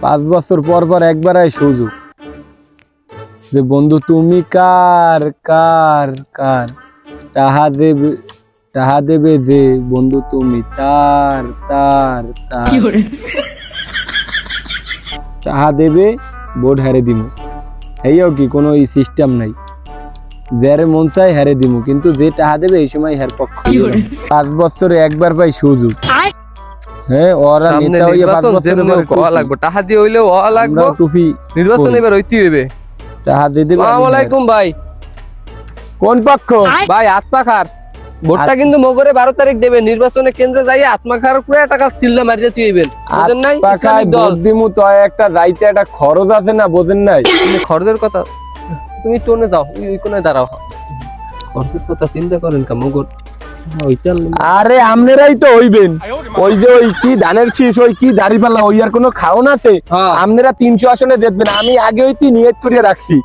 5 বছর পর পর একবার আই সুযোগ যে বন্ধু তুমি কার কার কার টাহা দেবে যে বন্ধু তুমি তার তার তার টাহা দেবে বোর্ড হারে দিমু এইও কি কোনো সিস্টেম নাই যারে মন চাই হারে দিমু কিন্তু যে টাহা দেবে এই সময় হার পক্ষ 5 বছরে একবার পাই সুযোগ হ্যাঁ ওরা নেতা হইয়া 5 বছরে কওয়া লাগবে টাহা দিয়ে হইলেও ওয়া লাগবে টুপি নির্বাচন এবার হইতে হবে টাহা দিয়ে দিবে আসসালামু আলাইকুম ভাই কোন পক্ষ ভাই আত্মাখার ভোটটা কিন্তু মগরে 12 তারিখ দেবে নির্বাচনে কেন্দ্রে যাই আত্মাখার পুরো টাকা চিল্লা মারিয়ে তুইবেন বুঝেন নাই ইসলামিক দল দিমু তো একটা যাইতে একটা খরচ আছে না বুঝেন নাই খরচের কথা তুমি টোনে দাও ওই কোণে দাঁড়াও খরচের কথা চিন্তা করেন কা মগর আরে আমনেরাই তো হইবেন ওই যে ওই কি ধানের শীষ ওই কি দাড়িপাল্লা ওই আর কোনো খাওন আছে আমনেরা 300 আসনে দেখবেন আমি আগে হইতে নিয়ত করে রাখছি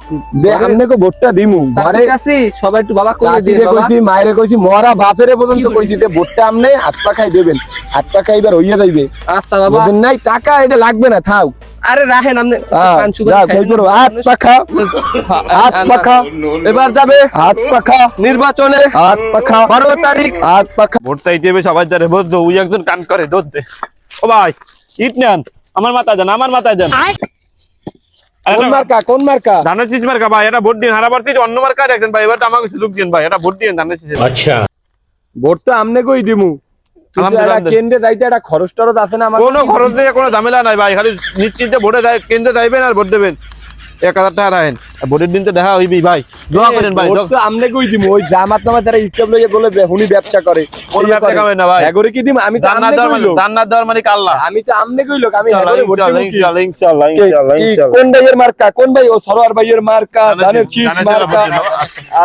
যে আমনেকে ভোটটা দিমু ঘরে কাছে সবাই একটু বাবা কইলে দিয়ে বাবা কইছি মায়েরে কইছি মরা বাপেরে পর্যন্ত কইছি যে ভোটটা আমনে হাত পা খাই দেবেন হাত পা খাইবার হইয়া যাইবে আচ্ছা বাবা বুঝেন নাই টাকা এটা লাগবে না থাও আরে রাখেন আপনি পান সুগার খাই করো হাত পা খাও হাত পা খাও এবার যাবে হাত পা খাও নির্বাচনে হাত পা খাও 12 তারিখ হাত পা খাও ভোট চাইতে হবে সবাই জানে বুঝছো ওই একজন কান করে দোদ দে ও ভাই ইট নেন আমার মাথায় যান কোন মার্কা ধানের শীষ মার্কা ভাই এটা ভোট দিন হারাবার শীষ অন্য মার্কা রাখছেন ভাই এবার তো আমাকে সুযোগ দিন ভাই এটা ভোট দিন ধানের শীষ আচ্ছা ভোট তো আমনে কই দিমু কেন্দ্রে যাইতে একটা খরচ টরচ আছে না আমার কোনো খরচ নেই কোনো ঝামেলা নাই ভাই খালি নিশ্চিন্তে ভোটে যায় কেন্দ্রে যাইবেন আর ভোট দেবেন 1000 টাকা রাখেন ভোটের দিন তো দেখা হইবি ভাই দোয়া করেন ভাই তো আমনে কই দিমু ওই জামাত নামা যারা স্টেপ লইয়ে বলে হুনি ব্যবসা করে কোন ব্যবসা করে না ভাই এগরে কি দিম আমি তো আমনে কইলো জান্নাত দেওয়ার মালিক আল্লাহ আমি তো আমনে কইলো আমি এগরে ভোট দিমু ইনশাআল্লাহ কোন ভাইয়ের মার্কা কোন ভাই ও সরোয়ার ভাইয়ের মার্কা ধানের শীষ মার্কা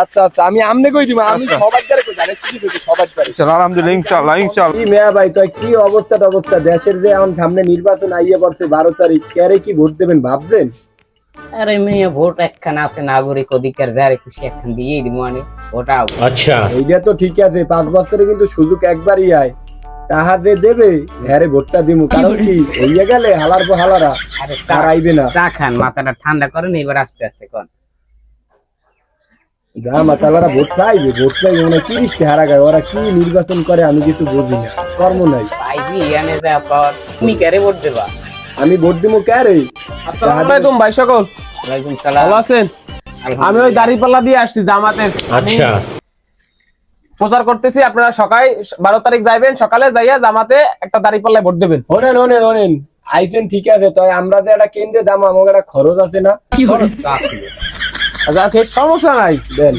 আচ্ছা আচ্ছা আমি আমনে কই দিমু আমি সবার দ্বারা কই ধানের শীষ কই সবার দ্বারা আলহামদুলিল্লাহ ইনশাআল্লাহ কি মেয়া ভাই তো কি অবস্থা দেশের যে এখন সামনে নির্বাচন আইয়া পড়ছে 12 তারিখ কারে কি ভোট দেবেন ভাবছেন আরে মেয়ে ভোট একখান আছে নাগরিক অধিকার যারে খুশি একখান দিয়েই দিব মানে ভোটাও আচ্ছা এইটা তো ঠিক আছে 5 বছরে কিন্তু সুযোগ একবারই আয় টাহা দেবে হ্যারে ভোটটা দিমু কারণ কি হইয়া গেলে হালার পর হালারা আরে আর আইবে না চা খান মাথাটা ঠান্ডা করেন এবার আস্তে আস্তে কোন যা মাতালারা ভোট পাইবে ভোট পাইবে মানে 30 টা হারা গায় ওরা কি নির্বাচন করে আমি কিছু বুঝি না কর্ম নাই পাইবি এনে যা পাওয়ার তুমি কারে ভোট দেবা আমি ভোট দিমু কারে আসসালামু আলাইকুম ভাই সকল ওয়ালাইকুম সালাম ভালো আছেন আমি ওই দাড়িপাল্লা দিয়ে আসছি জামাতের আচ্ছা প্রচার করতেছি আপনারা সকালে 12 তারিখ যাইবেন সকালে যাইয়া জামাতে একটা দাড়িপাল্লায় ভোট দেবেন ওনেন আইছেন ঠিক আছে তাই আমরা যে একটা কেন্দ্রে দাম আমাকে একটা খরচ আছে না আচ্ছা সমস্যা নাই দেন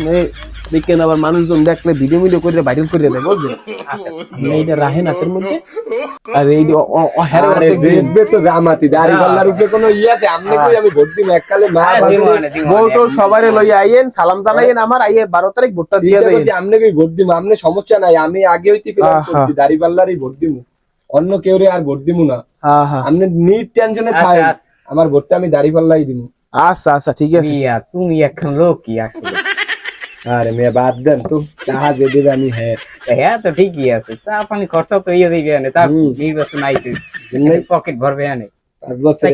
দেখেন আবার মানুষজন দেখলে ভিডিও করে ভাইরাল করে দেয় বুঝছেন আচ্ছা এইটা রাহেন হাতের মধ্যে আর এই দেখবে তো জামাতি দাড়িপাল্লার উপরে কোনো আছে আমনে কই আমি ভোট দিম এককালে মা ভোট সবারে লইয়া আইয়েন সালাম জানাইয়েন আমার আইয়ে 12 তারিখ ভোটটা দিয়ে যাইয়েন আমনে কই ভোট দিম আমনে সমস্যা নাই আমি আগে হইতে প্ল্যান করছি দাড়িপাল্লারই ভোট দিম অন্য কেউরে আর ভোট দিমু না আমনে নিট টেনশনে থাকেন আমার ভোটটা আমি দাড়িপাল্লাই দিমু আচ্ছা ঠিক আছে তুমি একখান লোক কি আসলে আরে মেয়ে বাদ দেন তো টাকা যে দেবে আমি হ্যাঁ তো ঠিকই আছে চা পানি খরচা তো ইয়ে দিবি আনে তা নির্বাচন আইছে পকেট ভরবে আনে 5 বছর